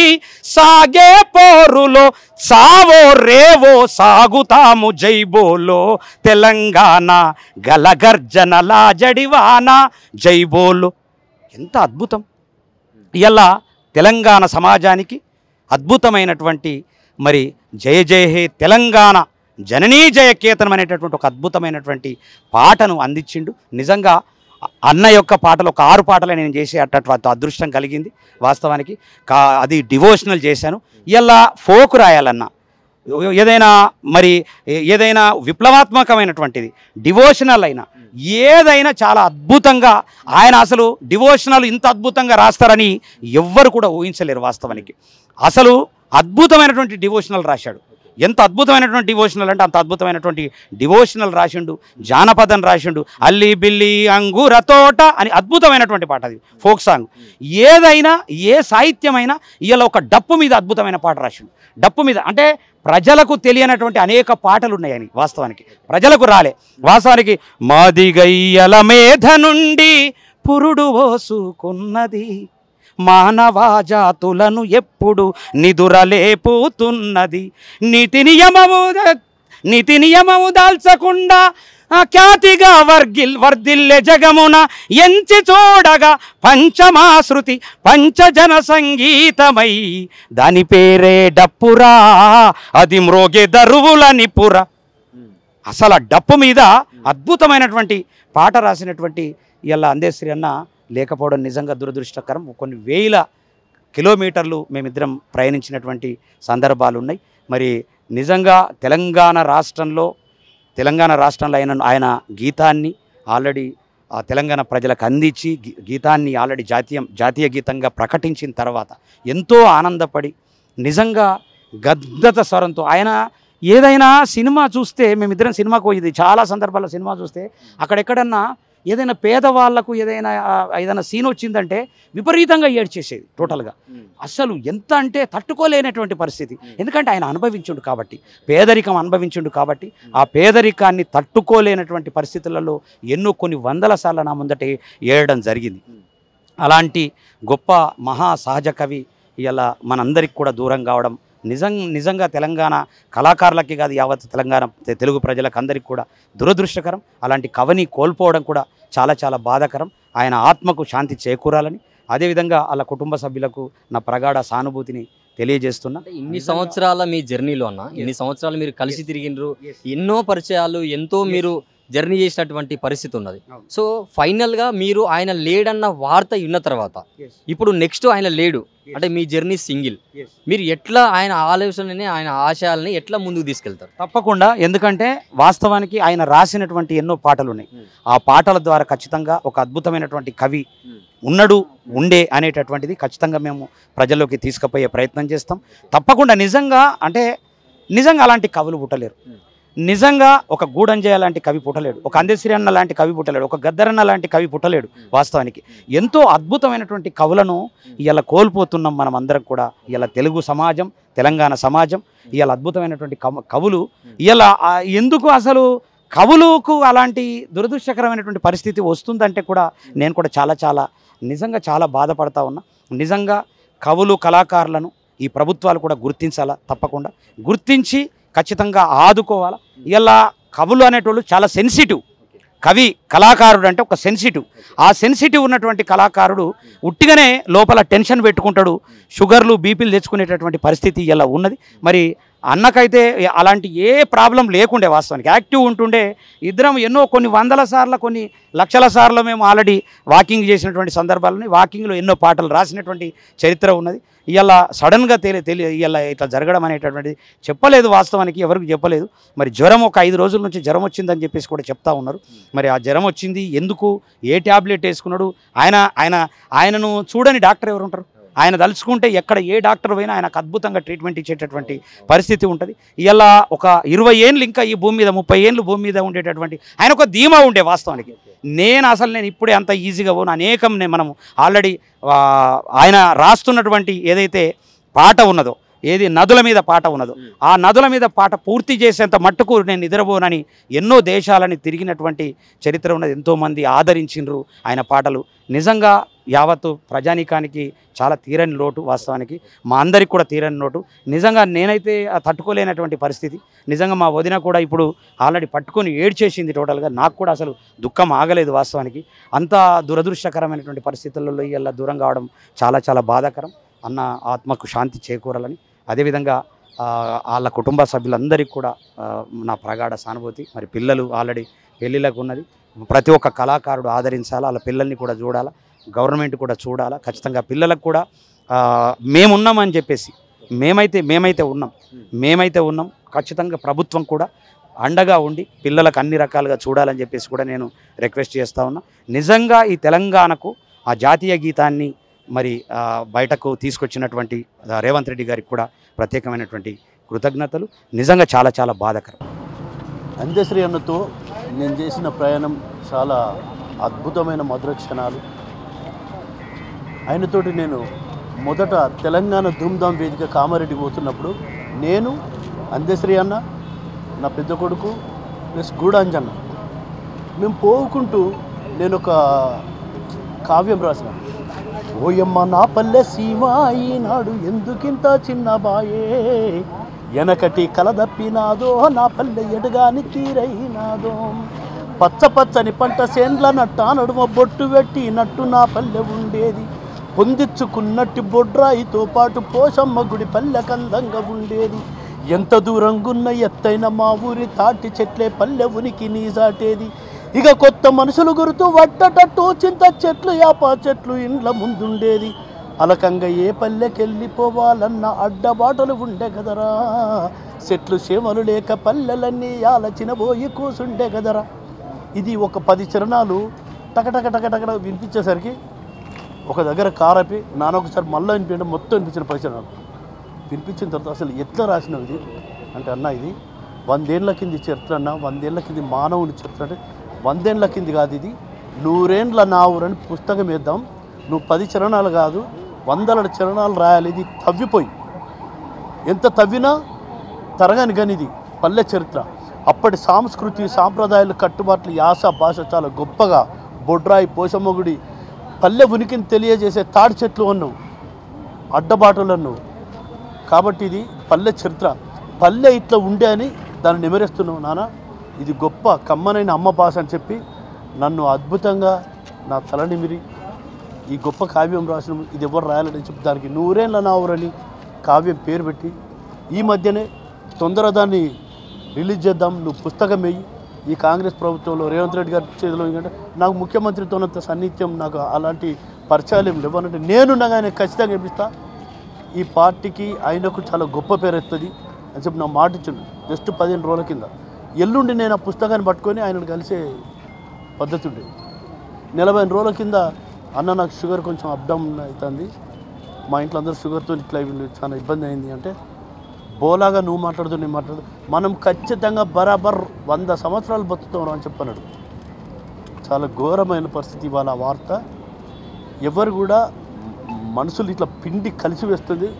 సాగే పోరులో సావో రేవో సాగుతాము జైబోలో, తెలంగాణ గలగర్జనలా జడివాన జైబోలో. ఎంత అద్భుతం! ఇలా తెలంగాణ సమాజానికి అద్భుతమైనటువంటి మరి జయ జయ హే తెలంగాణ జననీ జయకేతనం అనేటటువంటి ఒక అద్భుతమైనటువంటి పాటను అందించిండు. నిజంగా అన్న యొక్క పాటలు ఒక 6 పాటలు నేను చేసే అటువంటి అదృష్టం కలిగింది. వాస్తవానికి అది డివోషనల్ చేశాను. ఇలా ఫోక్ రాయాలన్నా ఏదైనా విప్లవాత్మకమైనటువంటిది డివోషనల్ అయినా ఏదైనా చాలా అద్భుతంగా ఆయన అసలు డివోషనల్ ఇంత అద్భుతంగా రాస్తారని ఎవ్వరు కూడా ఊహించలేరు. వాస్తవానికి అసలు అద్భుతమైనటువంటి డివోషనల్ రాశాడు. ఎంత అద్భుతమైనటువంటి డివోషనల్ అంటే అంత అద్భుతమైనటువంటి డివోషనల్ రాసిండు. జానపదం రాసిండు. అల్లి బిల్లి అంగూర తోట అని అద్భుతమైనటువంటి పాట, అది ఫోక్ సాంగ్. ఏదైనా ఏ సాహిత్యమైనా ఇలా ఒక డప్పు మీద అద్భుతమైన పాట రాసిండు. డప్పు మీద అంటే ప్రజలకు తెలియనటువంటి అనేక పాటలు ఉన్నాయని వాస్తవానికి ప్రజలకు రాలే. వాస్తవానికి మాదిగయ్యల మేధ నుండి పురుడు ఓసుకున్నది, మానవజాతులను ఎప్పుడు నిదురలేపుతున్నది, నీతి నియమము నీతి నియమము దాల్చకుండా ఖ్యాతిగా వర్ధిల్లె జగమున ఎంచి చూడగా పంచమాశ్రుతి పంచజన సంగీతమై దాని పేరే డప్పురా అది మ్రోగే దరువుల నిపుర. అసలు ఆ డప్పు మీద అద్భుతమైనటువంటి పాట రాసినటువంటి ఇలా అందశ్రీ అన్న లేకపోవడం నిజంగా దురదృష్టకరం. కొన్ని వేల కిలోమీటర్లు మేమిద్దరం ప్రయాణించినటువంటి సందర్భాలు ఉన్నాయి. మరి నిజంగా తెలంగాణ రాష్ట్రంలో ఆయన గీతాన్ని ఆల్రెడీ తెలంగాణ ప్రజలకు అందించి గీతాన్ని ఆల్రెడీ జాతీయ గీతంగా ప్రకటించిన తర్వాత ఎంతో ఆనందపడి నిజంగా గద్గద స్వరంతో ఆయన ఏదైనా సినిమా చూస్తే మేమిద్దరం సినిమాకు పోయేది చాలా సందర్భాల్లో సినిమా చూస్తే అక్కడెక్కడన్నా ఏదైనా పేదవాళ్లకు ఏదైనా సీన్ వచ్చిందంటే విపరీతంగా ఏడ్చేసేది టోటల్గా. అసలు ఎంత అంటే తట్టుకోలేనటువంటి పరిస్థితి. ఎందుకంటే ఆయన అనుభవించుండు కాబట్టి, పేదరికం అనుభవించుండు కాబట్టి ఆ పేదరికాన్ని తట్టుకోలేనటువంటి పరిస్థితులలో కొన్ని వందల సార్లు నా ముందట ఏడడం జరిగింది. అలాంటి గొప్ప మహా సహజ కవి ఇలా మనందరికి కూడా దూరం కావడం నిజంగా తెలంగాణ కళాకారులకి కాదు యావత్ తెలంగాణ తెలుగు ప్రజలకు అందరికీ కూడా దురదృష్టకరం. అలాంటి కవిని కోల్పోవడం కూడా చాలా చాలా బాధాకరం. ఆయన ఆత్మకు శాంతి చేకూరాలని అదేవిధంగా వాళ్ళ కుటుంబ సభ్యులకు నా ప్రగాఢ సానుభూతిని తెలియజేస్తున్నా.
ఇన్ని సంవత్సరాల మీ జర్నీలో ఇన్ని సంవత్సరాలు మీరు కలిసి తిరిగినరు, ఎన్నో పరిచయాలు, ఎంతో మీరు జర్నీ చేసినటువంటి పరిస్థితి ఉన్నది. సో ఫైనల్గా మీరు ఆయన లేడన్న వార్త విన్న తర్వాత ఇప్పుడు నెక్స్ట్ ఆయన లేడు అంటే మీ జర్నీ సింగిల్, మీరు ఎట్లా ఆయన ఆలోచనని ఆయన ఆశయాలని ఎట్లా ముందుకు తీసుకెళ్తారు?
తప్పకుండా. ఎందుకంటే వాస్తవానికి ఆయన రాసినటువంటి ఎన్నో పాటలు ఉన్నాయి. ఆ పాటల ద్వారా ఖచ్చితంగా ఒక అద్భుతమైనటువంటి కవి ఉండే అనేటటువంటిది ఖచ్చితంగా మేము ప్రజల్లోకి తీసుకుపోయే ప్రయత్నం చేస్తాం. తప్పకుండా నిజంగా అలాంటి కవులు పుట్టలేరు. నిజంగా ఒక గూడంజయ లాంటి కవి పుట్టలేడు, ఒక అందశ్రీ అన్న లాంటి కవి పుట్టలేడు, ఒక గద్దరన్న లాంటి కవి పుట్టలేడు. వాస్తవానికి ఎంతో అద్భుతమైనటువంటి కవులను ఇలా కోల్పోతున్నాం మనం అందరం కూడా. ఇలా తెలుగు సమాజం, తెలంగాణ సమాజం ఇలా అద్భుతమైనటువంటి కవులు ఇలా ఎందుకు అసలు కవులకు అలాంటి దురదృష్టకరమైనటువంటి పరిస్థితి వస్తుందంటే కూడా నేను కూడా చాలా నిజంగా చాలా బాధపడతా ఉన్నా. నిజంగా కవులు కళాకారులను ఈ ప్రభుత్వాలు కూడా గుర్తించాలా, తప్పకుండా గుర్తించి ఖచ్చితంగా ఆదుకోవాలా. ఇలా కవులు అనేటోళ్ళు చాలా సెన్సిటివ్. కళాకారుడు అంటే ఒక సెన్సిటివ్. ఆ సెన్సిటివ్ ఉన్నటువంటి కళాకారుడు ఉట్టిగానే లోపల టెన్షన్ పెట్టుకుంటాడు, షుగర్లు బీపీలు తెచ్చుకునేటటువంటి పరిస్థితి ఇలా ఉన్నది. మరి అన్నకైతే అలాంటి ఏ ప్రాబ్లం లేకుండే, వాస్తవానికి యాక్టివ్ ఉంటుండే. ఇద్దరం కొన్ని వందల సార్లు కొన్ని లక్షల సార్లు మేము ఆల్రెడీ వాకింగ్ చేసినటువంటి సందర్భాలని, వాకింగ్లో ఎన్నో పాటలు రాసినటువంటి చరిత్ర ఉన్నది. ఇలా సడన్గా ఇలా ఇట్లా జరగడం అనేటటువంటిది చెప్పలేదు, వాస్తవానికి ఎవరికి చెప్పలేదు. మరి జ్వరం ఒక 5 రోజుల నుంచి జ్వరం వచ్చిందని చెప్పేసి కూడా చెప్తా ఉన్నారు. మరి ఆ జ్వరం వచ్చింది ఎందుకు, ఏ ట్యాబ్లెట్ వేసుకున్నాడు, ఆయనను చూడని డాక్టర్ ఎవరు ఉంటారు? ఆయన తలుచుకుంటే ఎక్కడ ఏ డాక్టర్ పోయినా ఆయనకు అద్భుతంగా ట్రీట్మెంట్ ఇచ్చేటటువంటి పరిస్థితి ఉంటుంది. ఇలా ఒక 20 ఏళ్ళు ఇంకా ఈ భూమి మీద 30 ఏళ్ళు భూమి మీద ఉండేటటువంటి ఆయన ఒక ధీమా ఉండే. వాస్తవానికి నేను ఇప్పుడే అంత ఈజీగా పోను. అనేకం మనం ఆల్రెడీ ఆయన రాస్తున్నటువంటి ఏదైతే పాట ఉన్నదో, ఏది నదుల మీద పాట ఉన్నదో, ఆ నదుల మీద పాట పూర్తి చేసేంత మట్టుకు నేను నిద్రపోనని ఎన్నో దేశాలని తిరిగినటువంటి చరిత్ర ఉన్నది. ఎంతోమంది ఆదరించిండ్రు ఆయన పాటలు. నిజంగా యావత్తు ప్రజానీకానికి చాలా తీరని లోటు, వాస్తవానికి మా అందరికి కూడా తీరని లోటు. నిజంగా నేనైతే తట్టుకోలేనటువంటి పరిస్థితి. నిజంగా మా వదిన కూడా ఇప్పుడు ఆల్రెడీ పట్టుకొని ఏడ్చేసింది టోటల్గా. నాకు కూడా అసలు దుఃఖం ఆగలేదు. వాస్తవానికి అంత దురదృష్టకరమైనటువంటి పరిస్థితులలో ఇలా దూరం కావడం చాలా బాధాకరం. అన్న ఆత్మకు శాంతి చేకూరాలని, అదేవిధంగా వాళ్ళ కుటుంబ సభ్యులందరికీ కూడా నా ప్రగాఢ సానుభూతి. మరి పిల్లలు ఆల్రెడీ పెళ్ళిళ్ళకు ఉన్నది. ప్రతి ఒక్క కళాకారుడు ఆదరించాలా, వాళ్ళ పిల్లల్ని కూడా చూడాలా, గవర్నమెంట్ కూడా చూడాలా. ఖచ్చితంగా పిల్లలకు కూడా మేమున్నామని చెప్పేసి మేమైతే ఉన్నాం. ఖచ్చితంగా ప్రభుత్వం కూడా అండగా ఉండి పిల్లలకు అన్ని రకాలుగా చూడాలని చెప్పేసి కూడా నేను రిక్వెస్ట్ చేస్తూ ఉన్నా. నిజంగా ఈ తెలంగాణకు ఆ జాతీయ గీతాన్ని మరి బయటకు తీసుకొచ్చినటువంటి రేవంత్ రెడ్డి గారికి కూడా ప్రత్యేకమైనటువంటి కృతజ్ఞతలు. నిజంగా చాలా బాధాకరం.
అందశ్రీ అన్నతో నేను చేసిన ప్రయాణం చాలా అద్భుతమైన మధుర క్షణాలు. ఆయనతోటి నేను మొదట తెలంగాణ ధూమ్ధామ్ వేదిక కామారెడ్డి పోతున్నప్పుడు నేను, అందశ్రీ అన్న, నా పెద్ద కొడుకు ప్లస్ గూడాంజన్న మేము పోవుకుంటూ నేను ఒక కావ్యం రాసిన. ఓయమ్మ నా పల్లె సీమ ఈనాడు ఎందుకింత చిన్న బాయే, ఎనకటి కలదప్పినాదో నా పల్లె ఎడుగాని తీరైనాదో పచ్చ పచ్చని పంట సేండ్ల నట్ట నడుమ బొట్టు పెట్టినట్టు నా పల్లె ఉండేది పొందించుకున్నట్టు బొడ్రాయితో పాటు పోషమ్మ గుడి పల్లె కందంగా ఉండేది ఎంత దూరంగున్న ఎత్తైన మా ఊరి తాటి చెట్లే పల్లె ఉనికి నీజాటేది ఇక కొత్త మనుషులు గురుతూ వట్టటట్టు చింత చెట్లు యాప చెట్లు ఇండ్ల ముందుండేది అలకంగా ఏ పల్లెకెళ్ళిపోవాలన్న అడ్డబాటలు ఉండే కదరా చెట్లు చేమలు లేక పల్లెలన్నీ ఆలచినబోయి కూసుండే కదరా ఇది ఒక 10 చరణాలు టకటక టకటక వినిపించేసరికి ఒక దగ్గర కారపి నానొకసారి మళ్ళీ వినిపించడం మొత్తం వినిపించిన 10 చరణాలు వినిపించిన తర్వాత అసలు ఎట్లా రాసినవి ఇది అంటే అన్న ఇది 100 ఏళ్ల కింది చరిత్ర అన్న 100 ఏళ్ల కింది మానవుని చరిత్ర అంటే 100 ఏళ్ల కింది కాదు ఇది 100 ఏండ్ల నా ఊరని పుస్తకం వేద్దాం నువ్వు 10 చరణాలు కాదు 100 చరణాలు రాయాలి ఇది తవ్విపోయి ఎంత తవ్వినా తరగని గని ఇది పల్లె చరిత్ర అప్పటి సంస్కృతి సాంప్రదాయాలు కట్టుబాట్లు యాస భాష చాలా గొప్పగా బొడ్రాయి పోషమ్మ గుడి పల్లె ఉనికిని తెలియజేసే తాడి చెట్లు అన్నావు అడ్డబాటలు అన్నావు కాబట్టి ఇది పల్లె చరిత్ర పల్లె ఇట్లా ఉండే అని దాన్ని నిమరేస్తున్నావు నాన్న ఇది గొప్ప కమ్మనైన అమ్మ భాష అని చెప్పి నన్ను అద్భుతంగా నా తల నిమిరి ఈ గొప్ప కావ్యం రాసిన ఇది ఎవరు రాయాలని చెప్పి దానికి 100 ఏళ్ల నా ఊరని కావ్యం పేరు పెట్టి ఈ మధ్యనే తొందర దాన్ని రిలీజ్ చేద్దాం నువ్వు పుస్తకం వేయి ఈ కాంగ్రెస్ ప్రభుత్వంలో రేవంత్ రెడ్డి గారి చేతిలో ఎందుకంటే నాకు ముఖ్యమంత్రితోనంత సన్నిహిత్యం నాకు అలాంటి పరిచయాలు ఏం లేవనంటే నేను ఆయన ఖచ్చితంగా ఇప్పిస్తా ఈ పార్టీకి ఆయనకు చాలా గొప్ప పేరు ఎత్తుంది అని చెప్పి నా మాట ఇచ్చిండు జస్ట్ 15 రోజుల కింద ఎల్లుండి నేను ఆ పుస్తకాన్ని పట్టుకొని ఆయనను కలిసే పద్ధతి ఉండేది 40 రోజుల కింద అన్న నాకు షుగర్ కొంచెం అప్ డౌన్ అవుతుంది మా ఇంట్లో అందరూ షుగర్తో ఇట్లా చాలా ఇబ్బంది అయింది అంటే బోలాగా నువ్వు మాట్లాడుతూ నేను మాట్లాడు మనం ఖచ్చితంగా బరాబర్ 100 సంవత్సరాలు బతుకుతాం అని చెప్పన్నాడు చాలా ఘోరమైన పరిస్థితి ఇవాళ వార్త ఎవరు కూడా మనుషులు ఇట్లా పిండి కలిసి వేస్తుంది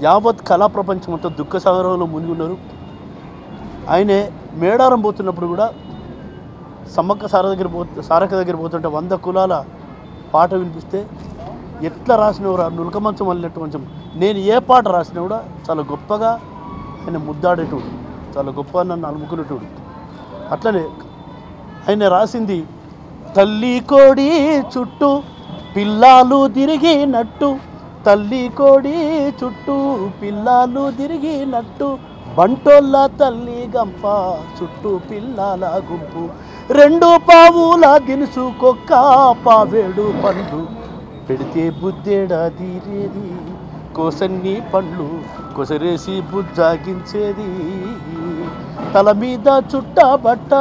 యావత్ కళా ప్రపంచం అంతా దుఃఖ సాగరంలో మునిగి ఉన్నారు ఆయనే మేడారం పోతున్నప్పుడు కూడా సమ్మక్క సారక్క దగ్గర పోతుంటే 100 కులాల పాట వినిపిస్తే ఎట్లా రాసినవరా నులక మంచం అల్లినట్టు మంచం నేను ఏ పాట రాసినా కూడా చాలా గొప్పగా ఆయన ముద్దాడేటోడు చాలా గొప్ప నన్ను అలుముకునేటోడు అట్లనే ఆయన రాసింది తల్లి కోడి చుట్టూ పిల్లాలు తిరిగినట్టు తల్లి కోడి చుట్టూ పిల్లాలు తిరిగినట్టు బంటోళ్ళ తల్లి గంప చుట్టూ పిల్లాల గుంపు 2 పావుల దినుసు కొక్క పావేడు పండ్లు పెడితే బుద్ధేడా తీరేది కోసన్ని పండ్లు కొసరేసి బుజ్జాగించేది తల మీద చుట్ట బట్ట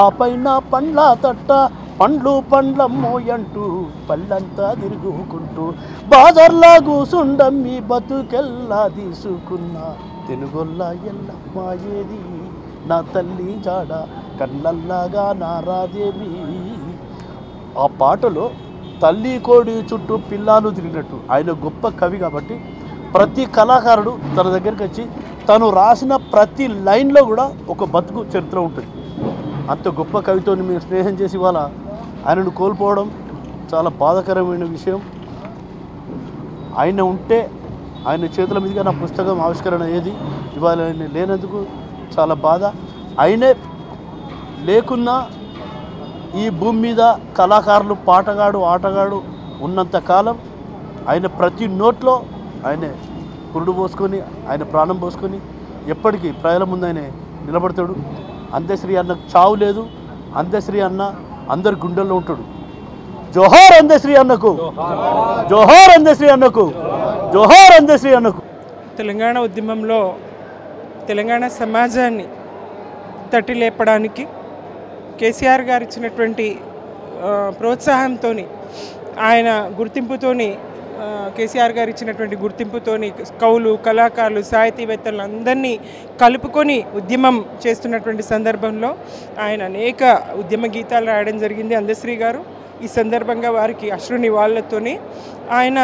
ఆ పైన పండ్ల తట్ట పండ్లు పండ్లమ్మో అంటూ పళ్ళంతా తిరుగుకుంటూ బాజర్లా కూసుండమ్మి బతుకెల్లా తీసుకున్న తెనుగొల్ల ఎల్లమ్మాయేది నా తల్లి జాడ కళ్ళల్లాగా నారాదేవి ఆ పాటలో తల్లి కోడి చుట్టూ పిల్లాలు తిరిగినట్టు ఆయన గొప్ప కవి కాబట్టి ప్రతి కళాకారుడు తన దగ్గరికి వచ్చి తను రాసిన ప్రతి లైన్లో కూడా ఒక బతుకు చరిత్ర ఉంటుంది అంత గొప్ప కవితో మేము స్నేహం చేసి ఇవాళ ఆయనను కోల్పోవడం చాలా బాధాకరమైన విషయం ఆయన ఉంటే ఆయన చేతుల మీదుగా నా పుస్తకం ఆవిష్కరణ అయ్యేది ఇవాళ ఆయన లేనందుకు చాలా బాధ ఆయనే లేకున్నా ఈ భూమి మీద కళాకారులు పాటగాడు ఆటగాడు ఉన్నంత కాలం ఆయన ప్రతి నోట్లో ఆయనే పురుడు పోసుకొని ఆయన ప్రాణం పోసుకొని ఎప్పటికీ ప్రజల ముందు ఆయన నిలబడతాడు అందశ్రీ అన్నకు చావు లేదు అందశ్రీ అన్న అందరి గుండెల్లో ఉంటాడు జోహార్ అందశ్రీ అన్నకు జోహార్ అందశ్రీ అన్నకు జోహార్ అందశ్రీ అన్నకు
తెలంగాణ ఉద్యమంలో తెలంగాణ సమాజాన్ని తట్టి లేపడానికి కేసీఆర్ గారు ఇచ్చినటువంటి ప్రోత్సాహంతో ఆయన గుర్తింపుతోని కేసీఆర్ గారు ఇచ్చినటువంటి గుర్తింపుతోని కవులు కళాకారులు సాహితీవేత్తలు అందరినీ కలుపుకొని ఉద్యమం చేస్తున్నటువంటి సందర్భంలో ఆయన అనేక ఉద్యమ గీతాలు రాయడం జరిగింది అందశ్రీ గారు ఈ సందర్భంగా వారికి అశ్రు నివాళులతోని ఆయన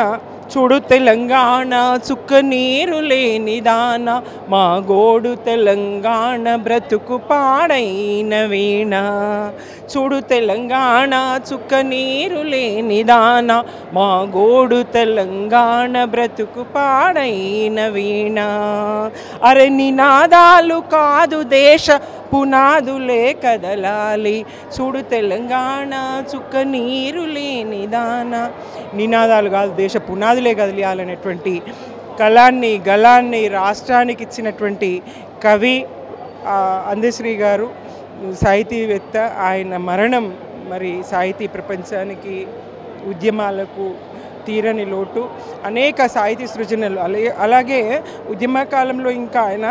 చూడు తెలంగాణ చుక్క నీరు లేని దాన మా గోడు తెలంగాణ బ్రతుకు పాడైన వీణ. చూడు తెలంగాణ చుక్క నీరు లేని దాన మా గోడు తెలంగాణ బ్రతుకు పాడైన వీణ. అరే నినాదాలు కాదు దేశ పునాదులే కదలాలి. చూడు తెలంగాణ చుక్క నీరు లేని దాన. నినాదాలు కాదు దేశ పునాదులే కదలాలనేటువంటి గలాన్ని రాష్ట్రానికి ఇచ్చినటువంటి కవి అందశ్రీ గారు, సాహితీవేత్త. ఆయన మరణం మరి సాహితీ ప్రపంచానికి, ఉద్యమాలకు తీరని లోటు. అనేక సాహితీ సృజనలు అలాగే ఉద్యమ కాలంలో ఇంకా ఆయన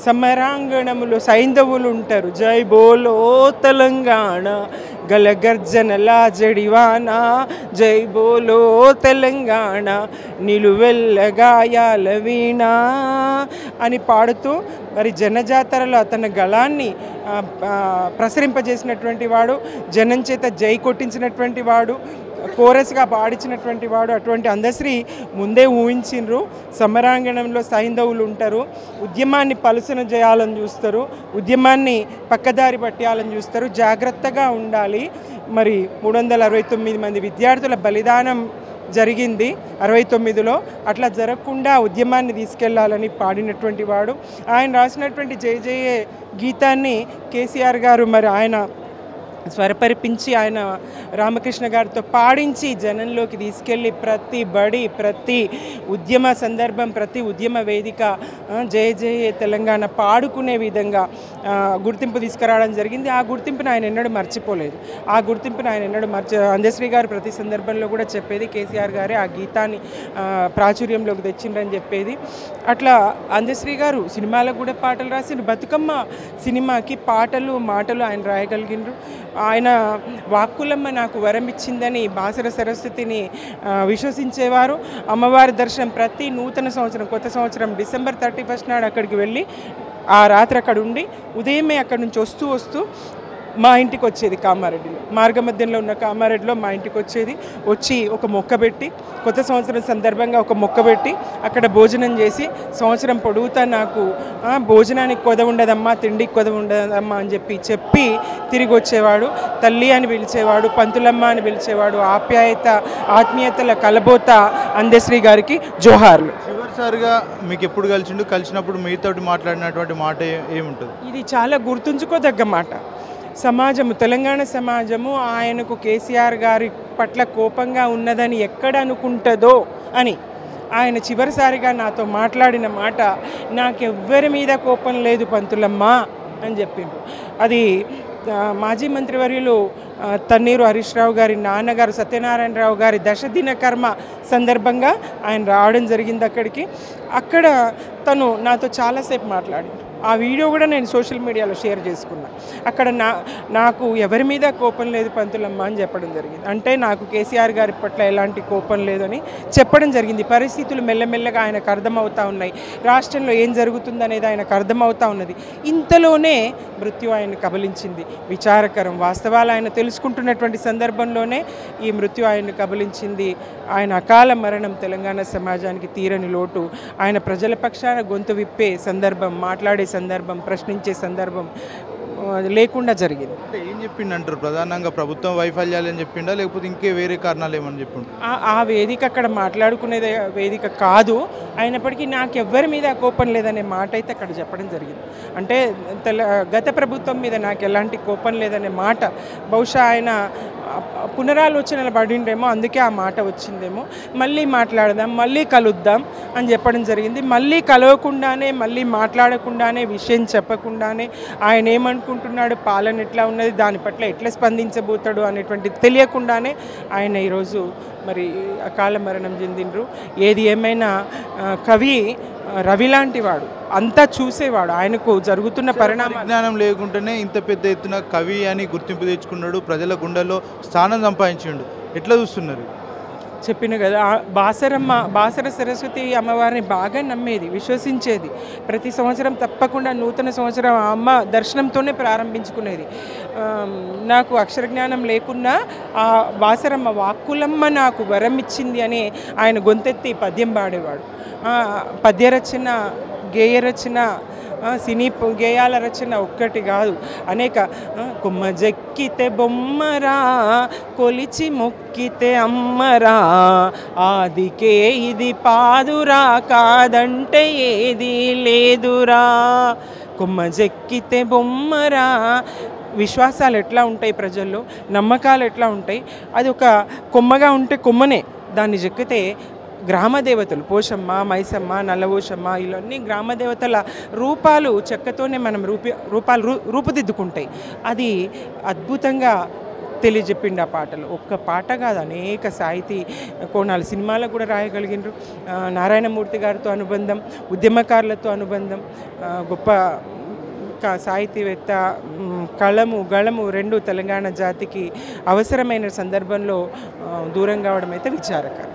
సమరాంగణములో సైంధవులు ఉంటారు. జై బోలో తెలంగాణ గల గర్జనలా జడివాన, జై బోలో తెలంగాణ నిలువెల్ల గాయాల వీణ అని పాడుతూ మరి జనజాతరలో తన గళాన్ని ప్రసరింపజేసినటువంటి వాడు, జనం చేత జై కొట్టించినటువంటి వాడు, కోరస్గా పాడించినటువంటి వాడు. అటువంటి అందశ్రీ ముందే ఊహించిండ్రు. సమరాంగణంలో సైంధవులు ఉంటారు, ఉద్యమాన్ని పలుసన చేయాలని చూస్తారు, ఉద్యమాన్ని పక్కదారి పట్టేయాలని చూస్తారు, జాగ్రత్తగా ఉండాలి. మరి 369 మంది విద్యార్థుల బలిదానం జరిగింది 69లో. అట్లా జరగకుండా ఉద్యమాన్ని తీసుకెళ్లాలని పాడినటువంటి వాడు. ఆయన రాసినటువంటి జయ జయ గీతాన్ని కేసీఆర్ గారు మరి ఆయన స్వరపరిపించి ఆయన రామకృష్ణ గారితో పాడించి జనంలోకి తీసుకెళ్ళి ప్రతి బడి, ప్రతి ఉద్యమ సందర్భం, ప్రతి ఉద్యమ వేదిక జయ జయ తెలంగాణ పాడుకునే విధంగా గుర్తింపు తీసుకురావడం జరిగింది. ఆ గుర్తింపును ఆయన ఎన్నడూ మర్చిపోలేదు. ఆ గుర్తింపును ఆయన ఎన్నడూ అందశ్రీ గారు ప్రతి సందర్భంలో కూడా చెప్పేది కేసీఆర్ గారే ఆ గీతాన్ని ప్రాచుర్యంలోకి తెచ్చిండ్రని చెప్పేది. అట్లా అందశ్రీ గారు సినిమాలకు కూడా పాటలు రాసిండ్రు. బతుకమ్మ సినిమాకి పాటలు మాటలు ఆయన రాయగలిగినరు. ఆయన వాక్కులమ్మ నాకు వరం ఇచ్చిందని బాసర సరస్వతిని విశ్వసించేవారు. అమ్మవారి దర్శనం ప్రతి నూతన సంవత్సరం, కొత్త సంవత్సరం డిసెంబర్ 31 నాడు అక్కడికి వెళ్ళి ఆ రాత్రి అక్కడ ఉండి ఉదయమే అక్కడి నుంచి వస్తూ మా ఇంటికి వచ్చేది. కామారెడ్డిలో మార్గమధ్యంలో ఉన్న కామారెడ్డిలో మా ఇంటికి వచ్చి ఒక మొక్క పెట్టి, కొత్త సంవత్సరం సందర్భంగా ఒక మొక్క పెట్టి అక్కడ భోజనం చేసి, సంవత్సరం పొడుగుతా నాకు భోజనానికి కొద ఉండదమ్మా, తిండికి కొద ఉండదమ్మా అని చెప్పి తిరిగి వచ్చేవాడు. తల్లి అని పిలిచేవాడు, పంతులమ్మ అని పిలిచేవాడు. ఆప్యాయత, ఆత్మీయతల కలబోత అందశ్రీ గారికి జోహార్లు.
చివరిసారిగా మీకు ఎప్పుడు కలిసినప్పుడు మీతోటి మాట్లాడినటువంటి మాట ఏముంటుంది?
ఇది చాలా గుర్తుంచుకోదగ్గ మాట. సమాజము, తెలంగాణ సమాజము ఆయనకు కేసీఆర్ గారి పట్ల కోపంగా ఉన్నదని ఎక్కడ అనుకుంటుందో అని ఆయన చివరిసారిగా నాతో మాట్లాడిన మాట, నాకెవ్వరి మీద కోపం లేదు పంతులమ్మ అని చెప్పిండ్రు. అది మాజీ మంత్రివర్యులు తన్నీరు హరీష్ రావు గారి నాన్నగారు సత్యనారాయణరావు గారి దశదిన కర్మ సందర్భంగా ఆయన రావడం జరిగింది అక్కడికి. అక్కడ తను నాతో చాలాసేపు మాట్లాడింది. ఆ వీడియో కూడా నేను సోషల్ మీడియాలో షేర్ చేసుకున్నా. అక్కడ నాకు ఎవరి మీద కోపం లేదు పంతులమ్మ అని చెప్పడం జరిగింది. అంటే నాకు కేసీఆర్ గారి పట్ల ఎలాంటి కోపం లేదని చెప్పడం జరిగింది. పరిస్థితులు మెల్లమెల్లగా ఆయనకు అర్థమవుతూ ఉన్నాయి. రాష్ట్రంలో ఏం జరుగుతుందనేది ఆయనకు అర్థమవుతూ ఉన్నది. ఇంతలోనే మృత్యు ఆయన్ని కబలించింది. విచారకరం. వాస్తవాలు ఆయన తెలుసుకుంటున్నటువంటి సందర్భంలోనే ఈ మృత్యు ఆయన్ని కబలించింది. ఆయన అకాల మరణం తెలంగాణ సమాజానికి తీరని లోటు. ఆయన ప్రజల పక్షాన గొంతు విప్పే సందర్భం, మాట్లాడే సందర్భం, ప్రశ్నించే సందర్భం లేకుండా జరిగింది.
అంటే ఏం చెప్పిండు అంటారు? ప్రధానంగా ప్రభుత్వం వైఫల్యాలు అని చెప్పిండా, లేకపోతే ఇంకే వేరే కారణాలు ఏమని చెప్పిండు?
ఆ వేదిక అక్కడ మాట్లాడుకునేది వేదిక కాదు. అయినప్పటికీ నాకు ఎవ్వరి మీద కోపం లేదనే మాట అయితే అక్కడ చెప్పడం జరిగింది. అంటే గత ప్రభుత్వం మీద నాకు ఎలాంటి కోపం లేదనే మాట బహుశా ఆయన పునరాలోచనలు పడిండేమో, అందుకే ఆ మాట వచ్చిందేమో. మళ్ళీ మాట్లాడదాం, మళ్ళీ కలుద్దాం అని చెప్పడం జరిగింది. మళ్ళీ కలవకుండానే, మళ్ళీ మాట్లాడకుండానే, విషయం చెప్పకుండానే ఆయన ఏమనుకుంటున్నాడు, పాలన ఎట్లా ఉన్నది, దాని పట్ల ఎట్లా స్పందించబోతాడు అనేటువంటిది తెలియకుండానే ఆయన ఈరోజు మరి అకాల మరణం చెందిండ్రు. ఏది ఏమైనా కవి రవి లాంటి వాడు, అంతా చూసేవాడు. ఆయనకు జరుగుతున్న
పరిజ్ఞానం లేకుండానే ఇంత పెద్ద ఎత్తున కవి అని గుర్తింపు తెచ్చుకున్నాడు, ప్రజల గుండెల్లో స్థానం సంపాదించిండు. ఎట్లా చూస్తున్నారు?
చెప్పిన కదా బాసర సరస్వతి అమ్మవారిని బాగా నమ్మేది, విశ్వసించేది. ప్రతి సంవత్సరం తప్పకుండా నూతన సంవత్సరం ఆ అమ్మ దర్శనంతోనే ప్రారంభించుకునేది. నాకు అక్షరజ్ఞానం లేకున్నా ఆ బాసరమ్మ వాక్కులమ్మ నాకు వరం ఇచ్చింది అని ఆయన గొంతెత్తి పద్యం పాడేవాడు. పద్య రచన, గేయ రచన, సినీ గేయాల రచన ఒక్కటి కాదు, అనేక. కొమ్మ జక్కితే బొమ్మరా, కొలిచి మొక్కితే అమ్మరా, ఆదికే ఇది పాదురా, కాదంటే ఏది లేదురా. కొమ్మ జక్కితే బొమ్మరా. విశ్వాసాలు ఎట్లా ఉంటాయి ప్రజల్లో, నమ్మకాలు ఎట్లా ఉంటాయి, అది ఒక కొమ్మగా ఉంటే కొమ్మనే, దాన్ని చెక్కితే గ్రామదేవతలు పోషమ్మ, మైసమ్మ, నల్లవోషమ్మ, ఇవన్నీ గ్రామదేవతల రూపాలు చెక్కతోనే మనం రూపుదిద్దుకుంటాయి. అది అద్భుతంగా తెలియజెప్పిండు ఆ పాటలు. ఒక్క పాట కాదు, అనేక సాహితీ కోణాలు, సినిమాలకు కూడా రాయగలిగినారు. నారాయణమూర్తి గారితో అనుబంధం, ఉద్యమకారులతో అనుబంధం, గొప్ప సాహితీవేత్త, గళము రెండు తెలంగాణ జాతికి అవసరమైన సందర్భంలో దూరం కావడం అయితే విచారకరం.